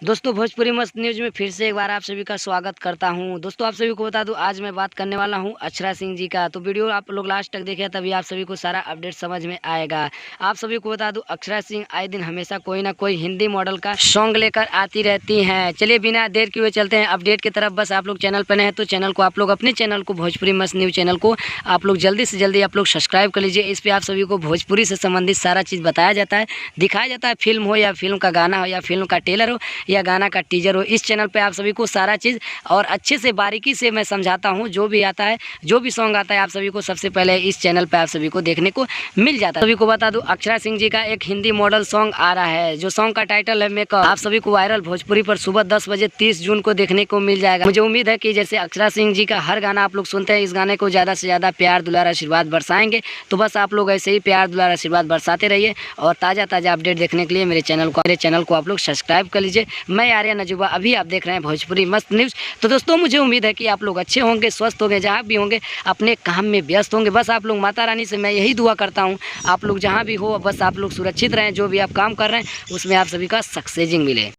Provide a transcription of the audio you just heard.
दोस्तों भोजपुरी मस्त न्यूज़ में फिर से एक बार आप सभी का स्वागत करता हूं। दोस्तों आप सभी को बता दूं, आज मैं बात करने वाला हूं अक्षरा सिंह जी का। तो वीडियो आप लोग लास्ट तक देखें, तभी आप सभी को सारा अपडेट समझ में आएगा। आप सभी को बता दूं, अक्षरा सिंह आए दिन हमेशा कोई ना कोई हिंदी मॉडल का सॉन्ग लेकर आती रहती हैं। चलिए बिना देर किए हुए चलते हैं अपडेट की तरफ। बस आप लोग चैनल पर नए हैं तो चैनल को आप लोग अपने चैनल को भोजपुरी मस्त न्यूज़ चैनल को आप लोग जल्दी से जल्दी आप लोग सब्सक्राइब कर लीजिए। इस पर आप सभी को भोजपुरी से संबंधित सारा चीज़ बताया जाता है, दिखाया जाता है। फिल्म हो या फिल्म का गाना हो या फिल्म का टेलर हो या गाना का टीजर हो, इस चैनल पे आप सभी को सारा चीज़ और अच्छे से बारीकी से मैं समझाता हूँ। जो भी आता है, जो भी सॉन्ग आता है, आप सभी को सबसे पहले इस चैनल पे आप सभी को देखने को मिल जाता है। सभी को बता दूं, अक्षरा सिंह जी का एक हिंदी मॉडल सॉन्ग आ रहा है, जो सॉन्ग का टाइटल है मेकअप। आप सभी को वायरल भोजपुरी पर सुबह 10 बजे 30 जून को देखने को मिल जाएगा। मुझे उम्मीद है कि जैसे अक्षरा सिंह जी का हर गाना आप लोग सुनते हैं, इस गाने को ज़्यादा से ज़्यादा प्यार दुलार आशीर्वाद बरसाएंगे। तो बस आप लोग ऐसे ही प्यार दुलार आशीर्वाद बरसाते रहिए और ताज़ा ताज़ा अपडेट देखने के लिए मेरे चैनल को आप लोग सब्सक्राइब कर लीजिए। मैं आर्यन अजूबा, अभी आप देख रहे हैं भोजपुरी मस्त न्यूज़। तो दोस्तों मुझे उम्मीद है कि आप लोग अच्छे होंगे, स्वस्थ होंगे, जहाँ भी होंगे अपने काम में व्यस्त होंगे। बस आप लोग माता रानी से मैं यही दुआ करता हूँ, आप लोग जहाँ भी हो बस आप लोग सुरक्षित रहें। जो भी आप काम कर रहे हैं उसमें आप सभी का सक्सेसिंग मिले।